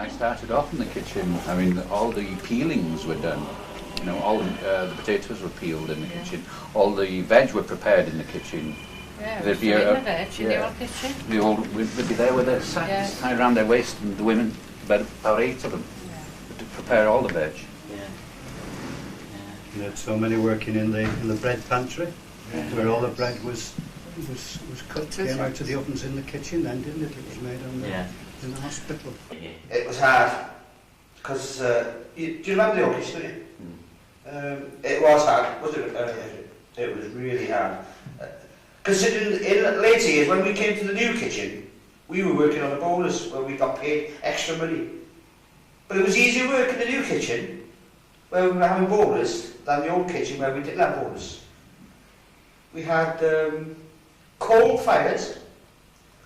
I started off in the kitchen, I mean, all the peelings were done. You know, all the potatoes were peeled in the kitchen. All the veg were prepared in the kitchen. Yeah, There'd be in the veg in the old kitchen. We'd be there with their sacks tied around their waist, and the women, about 8 of them, to prepare all the veg. You had so many working in the bread pantry, where all the bread was cut, came out of the ovens in the kitchen then, didn't it? It was made in the hospital. It was hard, because, do you remember the old kitchen, don't you? It was hard, wasn't it? It was really hard. Considering in later years, when we came to the new kitchen, we were working on a bonus where we got paid extra money. But it was easier work in the new kitchen, where we were having bonus, than the old kitchen where we didn't have bonus. We had coal fires,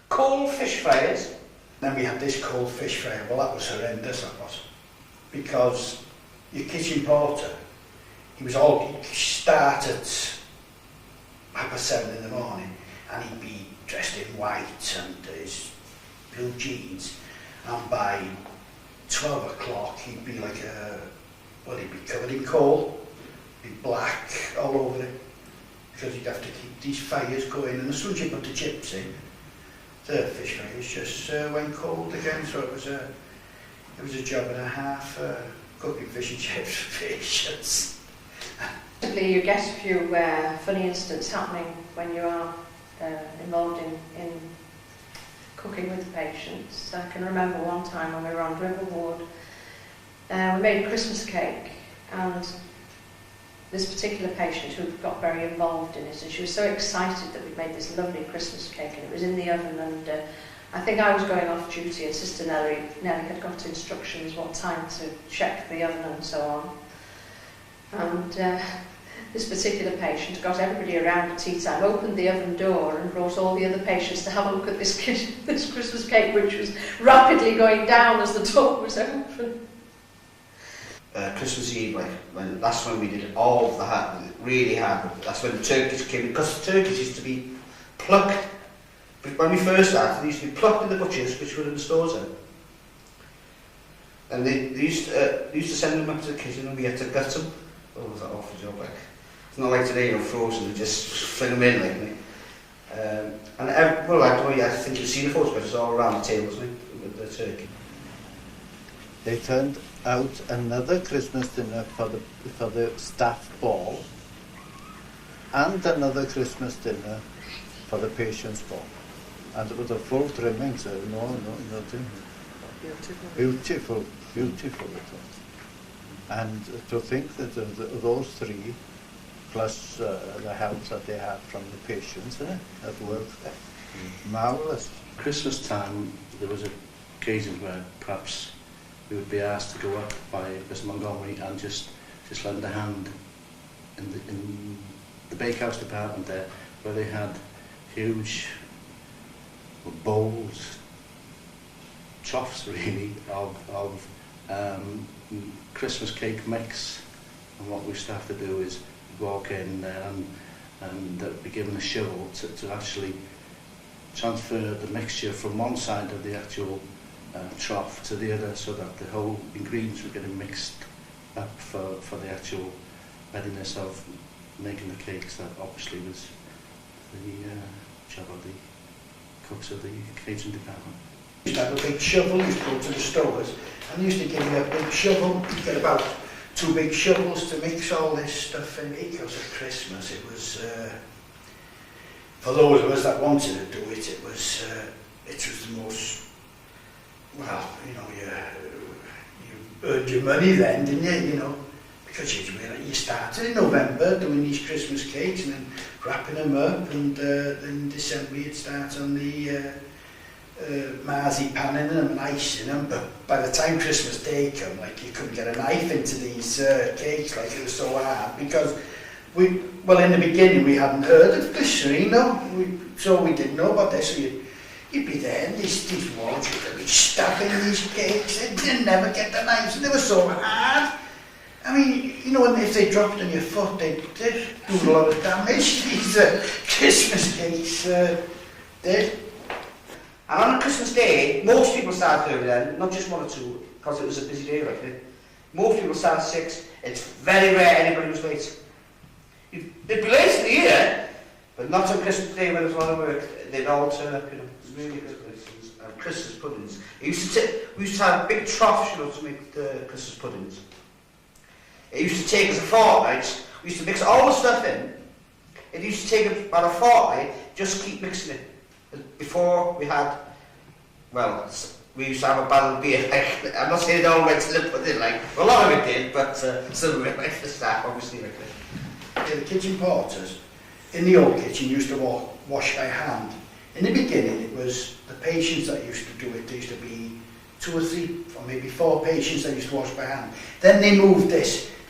coal fish fires. Then we had this cold fish fryer. Well, that was horrendous, that was. Because your kitchen porter, he start at 7:30 in the morning, and he'd be dressed in white and his blue jeans, and by 12 o'clock he'd be like he'd be covered in coal, be black all over him, because he'd have to keep these fires going, and as soon as you put the chips in, the fish fries just went cold again. So it was a job and a half, cooking fish and chips for patients. You get a few funny incidents happening when you are involved in cooking with the patients. I can remember one time when we were on River Ward, we made a Christmas cake, and this particular patient who got very involved in it, and she was so excited that we'd made this lovely Christmas cake, and it was in the oven, and I think I was going off duty, and Sister Nellie had got instructions what time to check the oven and so on. And this particular patient got everybody around at tea time, opened the oven door and brought all the other patients to have a look at this Christmas cake, which was rapidly going down as the door was open. Christmas Eve, that's when we did all of the hard, really hard. That's when the turkeys came in, because the turkeys used to be plucked. But when we first started, they used to be plucked in the butchers, which were in the stores then. And they used to send them up to the kitchen, and we had to gut them. Oh, was that awful job, like. It's not like today, frozen, they just fling them in, like. I think you've seen the photographs all around the tables, with the turkey. They turned out another Christmas dinner for the staff ball, and another Christmas dinner for the patient's ball. And it was a full trimming, so nothing. Beautiful it was. And to think that those three, plus the help that they had from the patients, that worked there. Marvellous. Christmas time, there was occasions where perhaps we would be asked to go up by Mr Montgomery and just lend a hand in the bakehouse department there, where they had huge bowls, troughs really, of Christmas cake mix. And what we used to have to do is walk in there and be given a shovel to actually transfer the mixture from one side of the actual trough to the other, so that the whole ingredients were getting mixed up for the actual readiness of making the cakes. That obviously was the job of the cooks of the catering department. You used to have a big shovel, you used to go to the stores, and they used to give you a big shovel. You get about 2 big shovels to mix all this stuff in. Because of Christmas, it was, for those of us that wanted to do it, it was the most, well, you earned your money then, didn't you, because you started in November doing these Christmas cakes and then wrapping them up, and then in December you'd start on the marzipan in them and icing them, but by the time Christmas Day come, you couldn't get a knife into these cakes, it was so hard, because in the beginning we hadn't heard of glycerine, so we didn't know about this. So you'd be there and these walls, you'd be stabbing these cakes, and you'd never get the knives, and they were so hard. I mean, and if they dropped on your foot, they'd do a lot of damage. These Christmas cakes did. And on Christmas Day, most people started early then, not just one or two, because it was a busy day like that. Most people start at 6. It's very rare anybody was late. They'd be late in the year, but not on Christmas Day when there's a lot of work. They'd all turn up, you know. It was really good. Christmas puddings. We used to have big troughs, you know, to make the Christmas puddings. It used to take us a fortnight. We used to mix all the stuff in. It used to take about a fortnight, just keep mixing it. Before we had, well, we used to have a barrel of beer. Like, I'm not saying it all went to the pudding, like, a lot of it did, but some of it went to the staff, obviously. Like Yeah, the kitchen porters in the old kitchen used to wash by hand. In the beginning, it was the patients that used to do it. There used to be 2 or 3 or maybe 4 patients that used to wash by hand. Then they moved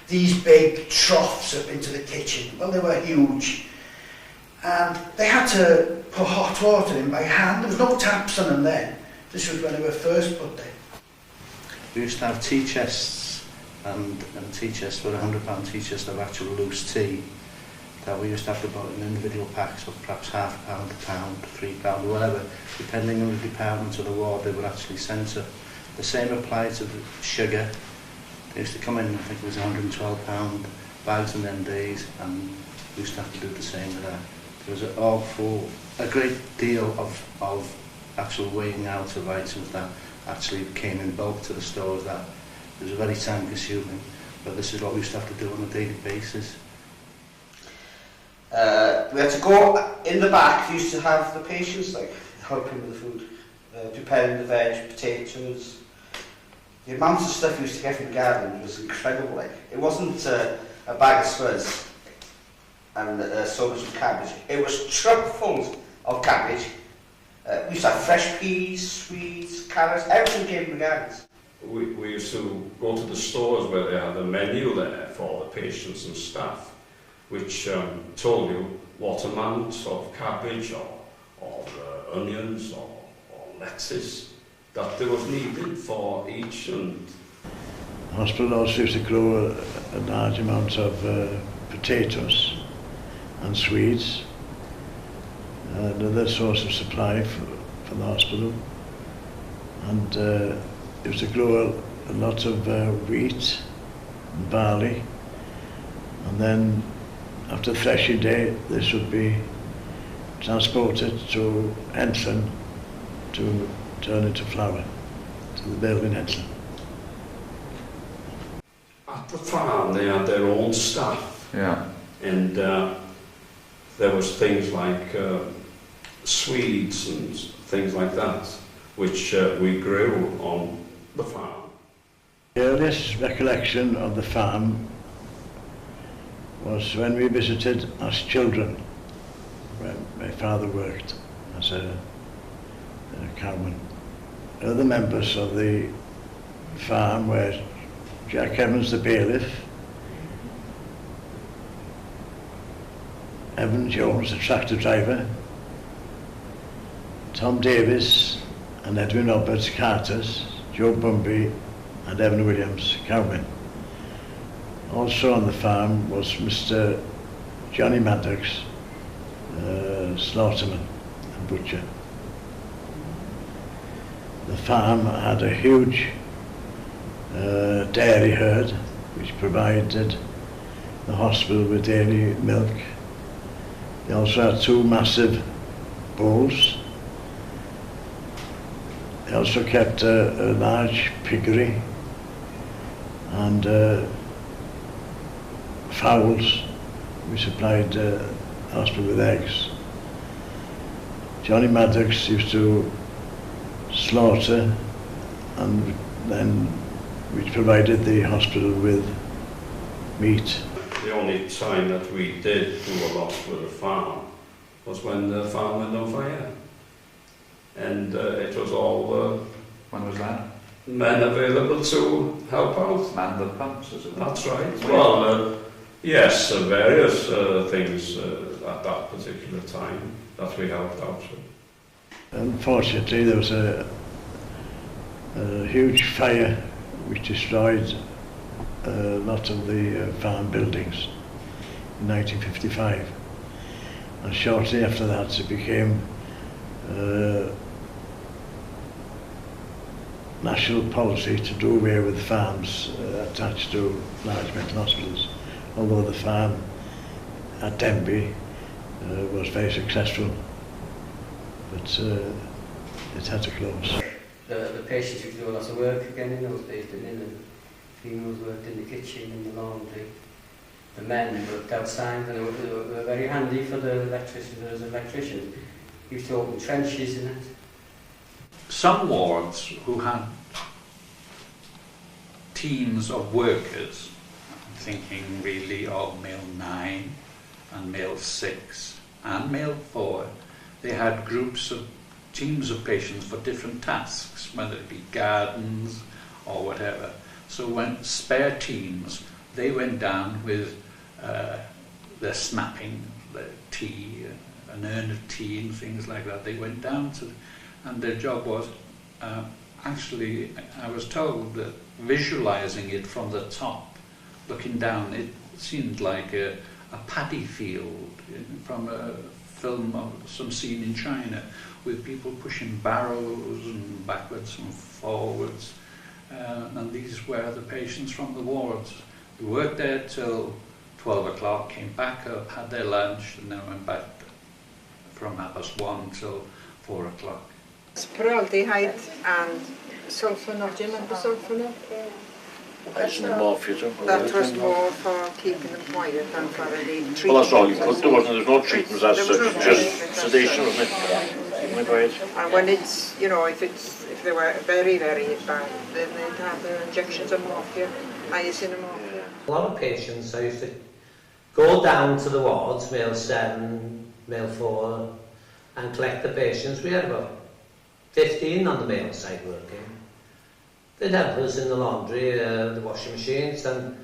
these big troughs up into the kitchen. Well, they were huge. And they had to put hot water in by hand. There was no taps on them then. This was when they were first put there. We used to have tea chests, and tea chests were £100 tea chests of actual loose tea that we used to have to buy in individual packs of perhaps £0.5, £1, £3, whatever, depending on the department or the ward they were actually sent to. The same applied to the sugar. They used to come in, I think it was £112 bags in them days, and we used to have to do the same with that. There was a great deal of actual weighing out of items that actually came in bulk to the stores. That it was very time consuming, but this is what we used to have to do on a daily basis. We had to go in the back. We used to have the patients like helping with the food, preparing the veg, potatoes. The amount of stuff we used to get from the garden was incredible. Like, it wasn't a bag of spuds and so much of cabbage. It was truckfuls of cabbage. We used to have fresh peas, sweets, carrots, everything came from the gardens. We used to go to the stores where they had a menu there for the patients and staff, which told you what amount of cabbage or onions or lettuce that there was needed for each. And the hospital also used to grow a large amount of potatoes and sweets, another source of supply for the hospital, and it used to grow a lot of wheat and barley, and then after threshing day this would be transported to Ensign to turn into flour to the mill in Ensign. at the farm they had their own staff. Yeah. And there was things like swedes and things like that, which we grew on the farm. The earliest recollection of the farm was when we visited as children, where my father worked as a cowman. Other members of the farm were Jack Evans the bailiff, Evan Jones the tractor driver, Tom Davis and Edwin Roberts carters, Joe Bumby and Evan Williams cowmen. Also on the farm was Mr. Johnny Maddox, slaughterman and butcher. The farm had a huge dairy herd which provided the hospital with daily milk. They also had 2 massive bulls. They also kept a large piggery and fowls. We supplied the hospital with eggs. Johnny Maddox used to slaughter, and then which provided the hospital with meat. The only time that we did do a lot with the farm was when the farm went on fire. And it was all When was that? men available to help out. Man the pumps, is it? That's right. Well, yes, various things at that particular time that we helped out with. Unfortunately, there was a huge fire which destroyed a lot of the farm buildings in 1955. And shortly after that, it became national policy to do away with farms attached to large mental hospitals, although the farm at Denbigh was very successful, but it had to close. The patients used to do a lot of work again in those days, didn't they? The females worked in the kitchen, in the laundry. The men worked outside, and they were very handy for the electricians. As electricians, used to open trenches in it. Some wards who had teams of workers, I'm thinking really of male 9 and male 6 and male 4, they had teams of patients for different tasks, whether it be gardens or whatever. So when spare teams, they went down with their snapping, their tea, an urn of tea and things like that. They went down to, and their job was, actually, I was told that visualizing it from the top, looking down, it seemed like a paddy field from a film of some scene in China, with people pushing barrows and backwards and forwards. And these were the patients from the wards. They worked there till 12 o'clock, came back up, had their lunch, and then went back from 1:30 till 4 o'clock. Formaldehyde and sulfonol. Do you remember sulfonol? That was more for keeping them quiet than for any treatment. Well, that's all you could do, wasn't there? There's no treatment as such, just sedation, wasn't it? And when it's, you know, if they were very, very bad, then they'd have injections of morphine, morphine. A lot of patients, I used to go down to the wards, male 7, male 4, and collect the patients. We had about 15 on the male side working. They'd help us in the laundry, the washing machines, and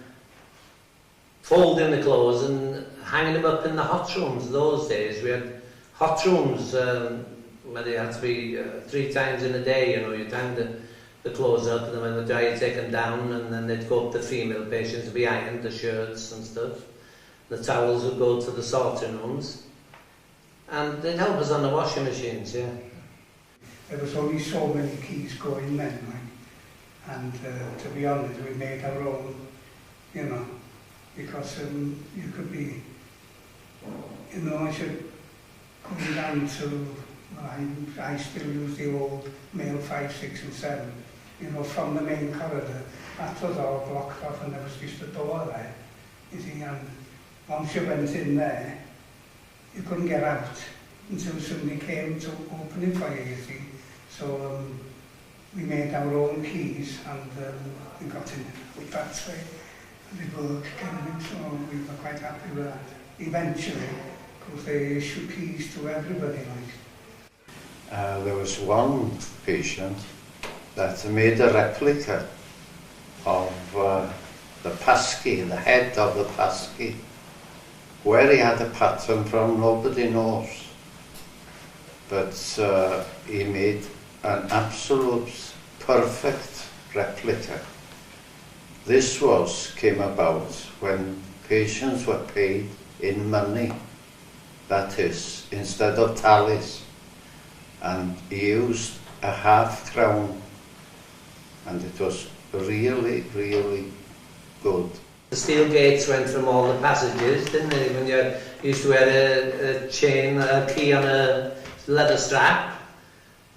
folding the clothes and hanging them up in the hot rooms. Those days we had hot rooms where they had to be 3 times in a day. You know, you'd hang the clothes up, and then when they dry, you'd take them down, and then they'd go up to female patients to be ironed, the shirts and stuff. The towels would go to the sorting rooms, and they'd help us on the washing machines, yeah. There was only so many keys going then, like, and to be honest, we made our own, you know, because you could be, you know, I should come down to, I still use the old male 5, 6 and 7, you know, from the main corridor. That was all blocked off, and there was just a door there, you see, and once you went in there, you couldn't get out until somebody came to open it for you, you see. So we made our own keys, and we got in with that way, and it worked, so we were quite happy with that. Eventually, because they issue keys to everybody, like. There was one patient that made a replica of the passkey, the head of the passkey. Where he had a pattern from, nobody knows. But he made an absolute perfect replica. This came about when patients were paid in money, that is, instead of tallies. And he used a ½ crown, and it was really, really good. The steel gates went from all the passages, didn't they? When you used to wear a chain, a key on a leather strap,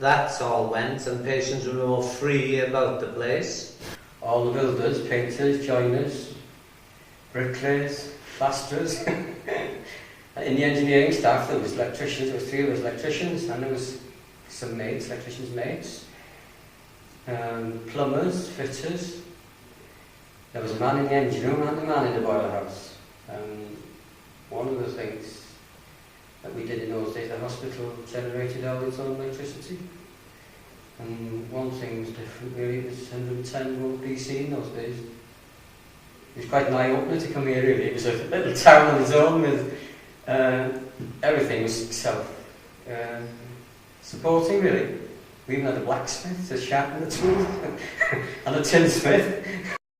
that all went, and patients were more free about the place. All the builders, painters, joiners, bricklayers, plasterers. In the engineering staff, there was electricians. There was 3 of us electricians, and there was some mates, electricians' mates, plumbers, fitters. There was a man in the engine room and a man in the boiler house. One of the things that we did in those days, the hospital generated all its own electricity. And one thing was different really, it was 110 volt DC in those days. It was quite an eye-opener to come here really. It was a little town on its own with everything was self-supporting really. We even had a blacksmith, a sharpener tool and a tinsmith.